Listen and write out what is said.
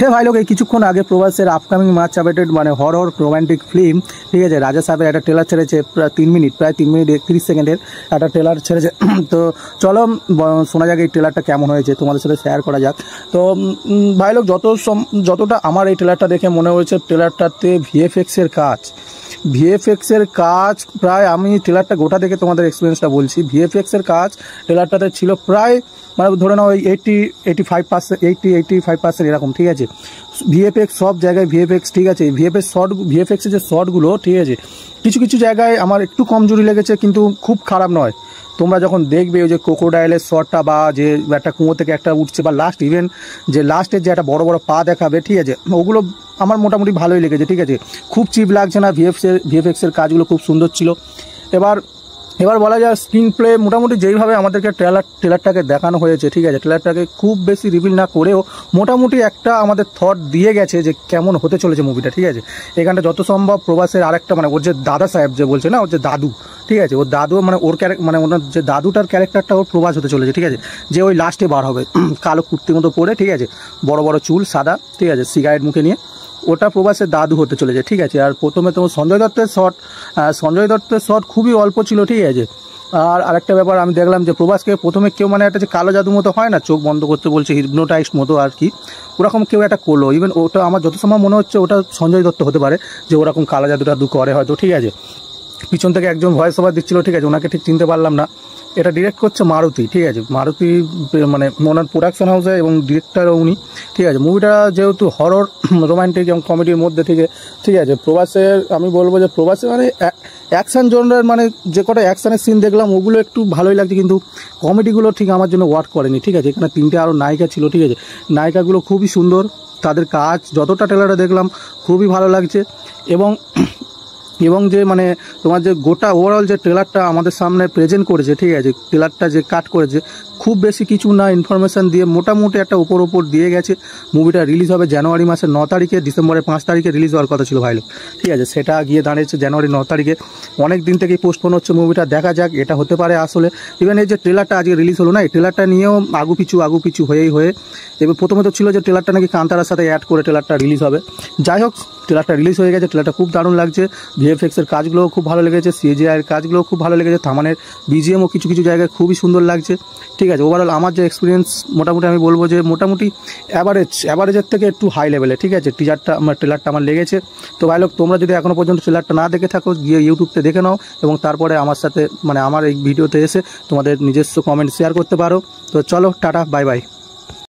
হে ভাই লোক, এই কিছুক্ষণ আগে প্রভাসের আপকামিং মাচ অ্যাওয়েটেড মানে হরর রোমান্টিক ফিল্ম, ঠিক আছে, রাজা সাহেবের একটা ট্রেলার ছেড়েছে প্রায় 3 মিনিট 31 সেকেন্ডের একটা ট্রেলার ছেড়েছে। তো চলো শোনা যাক এই ট্রেলারটা কেমন হয়েছে, তোমাদের সাথে শেয়ার করা যাক। তো ভাই লোক, যতটা আমার এই ট্রেলারটা দেখে মনে হয়েছে, ট্রেলারটাতে ভিএফএক্সের কাজ প্রায়, আমি ট্রেলারটা গোটা দেখে তোমাদের এক্সপিরিয়েন্সটা বলছি। ভিএফএক্সের কাজ ট্রেলারটাতে ছিল প্রায় মানে ধরে নাও ওই 85% এরকম, ঠিক আছে। ভিএফএক্স সব জায়গায় ভিএফএক্স, ঠিক আছে। ভিএফএক্সের যে শর্টগুলো, ঠিক আছে, কিছু কিছু জায়গায় আমার একটু কমজোরি লেগেছে, কিন্তু খুব খারাপ নয়। তোমরা যখন দেখবে ওই যে ক্রোকোডাইলের শটটা, বা যে একটা কুয়ো থেকে একটা উঠছে, বা লাস্টের যে একটা বড় বড় পা দেখাবে, ঠিক আছে, ওগুলো আমার মোটামুটি ভালোই লেগেছে, ঠিক আছে। খুব চিপ লাগছে না, ভিএফএক্সের কাজগুলো খুব সুন্দর ছিল। এবার বলা যায় স্ক্রিন প্লে মোটামুটি যেইভাবে আমাদেরকে ট্রেলারটাকে দেখানো হয়েছে, ঠিক আছে, ট্রেলারটাকে খুব বেশি রিভিল না করেও মোটামুটি একটা আমাদের থট দিয়ে গেছে যে কেমন হতে চলেছে মুভিটা, ঠিক আছে। এখানটা যত সম্ভব প্রভাসের আরেকটা মানে ওর যে দাদা সাহেব যে বলছে না, ওর যে দাদু, ঠিক আছে, ওর দাদু মানে ওনার যে দাদুটার ক্যারেক্টারটা ওর প্রভাস হতে চলেছে, ঠিক আছে। যে ওই লাস্টে বার হবে কালো কুর্তির মতো পরে, ঠিক আছে, বড় বড় চুল, সাদা, ঠিক আছে, সিগারেট মুখে নিয়ে, ওটা প্রভাসের দাদু হতে চলেছে, ঠিক আছে। আর প্রথমে তোমার সঞ্জয় দত্তের শট খুবই অল্প ছিল, ঠিক আছে। আর আরেকটা ব্যাপার আমি দেখলাম যে প্রভাসকে প্রথমে কেউ মানে একটা যে কালো জাদু মতো হয় না, চোখ বন্ধ করতে বলছে, হিপনোটাইজড মতো আর কি, ওরকম কেউ একটা করলো। ইভেন ওটা আমার যত সময় মনে হচ্ছে ওটা সঞ্জয় দত্ত হতে পারে, যে ওরকম কালো জাদুটা করে হয়তো, ঠিক আছে। পিছন থেকে একজন ভয়েস ওভার দিচ্ছিল, ঠিক আছে, ওনাকে ঠিক চিনতে পারলাম না। এটা ডিরেক্ট করছে মারুতি, ঠিক আছে, মারুতি মানে ওনার প্রোডাকশন হাউসে, এবং ডিরেক্টরও উনি, ঠিক আছে। মুভিটা যেহেতু হরর রোমান্টিক এবং কমেডির মধ্যে, ঠিক আছে, প্রভাসের আমি বলবো যে প্রভাসের মানে অ্যাকশন জনরার মানে যে কটা অ্যাকশনের সিন দেখলাম ওগুলো একটু ভালোই লাগছে, কিন্তু কমেডিগুলো ঠিক আমার জন্য ওয়ার্ক করেনি, ঠিক আছে। এখানে 3টে আরও নায়িকা ছিল, ঠিক আছে, নায়িকাগুলো খুবই সুন্দর, তাদের কাজ যতটা ট্রেলারে দেখলাম খুবই ভালো লাগছে। এবং যে মানে তোমার যে গোটা ওভারঅল যে ট্রেলারটা আমাদের সামনে প্রেজেন্ট করেছে, ঠিক আছে, ট্রেলারটা যে কাট করেছে খুব বেশি কিছু না, ইনফরমেশান দিয়ে মোটামুটি একটা ওপর দিয়ে গেছে। মুভিটা রিলিজ হবে জানুয়ারি মাসের 9 তারিখে, ডিসেম্বরের 5 তারিখে রিলিজ হওয়ার কথা ছিল ভাইলো, ঠিক আছে। সেটা গিয়ে দাঁড়িয়েছে জানুয়ারি 9 তারিখে। অনেক দিন থেকেই পোস্টপোন হচ্ছে মুভিটা, দেখা যাক এটা হতে পারে আসলে। ইভেন এই যে ট্রেলারটা আজকে রিলিজ হলো না, এই ট্রেলারটা নিয়েও আগু পিছু হয়ে এবার প্রথমে তো ছিল যে ট্রেলারটা নাকি কান্তারার সাথে অ্যাড করে ট্রেলারটা রিলিজ হবে। যাই হোক, ট্রেলারটা রিলিজ হয়ে গেছে, ট্রেলারটা খুব দারুণ লাগছে। ভিএফএক্সের কাজগুলোও খুব ভালো লেগেছে, সিজিআইয়ের কাজগুলোও খুব ভালো লেগেছে, থামানের বিজিএমও কিছু কিছু জায়গায় খুবই সুন্দর লাগছে, ঠিক আছে। ওভারঅল আমার যে এক্সপিরিয়েন্স মোটামুটি আমি বলবো যে মোটামুটি অ্যাভারেজের থেকে একটু হাই লেভেলে, ঠিক আছে, ট্রেলারটা আমার লেগেছে। তো ভাই লোক, তোমরা যদি এখনও পর্যন্ত ট্রেলারটা না দেখে থাকো, গিয়ে ইউটিউবতে দেখে নাও, এবং তারপরে আমার সাথে মানে আমার এই ভিডিওতে এসে তোমাদের নিজস্ব কমেন্ট শেয়ার করতে পারো। তো চলো, টাটা, বাই বাই।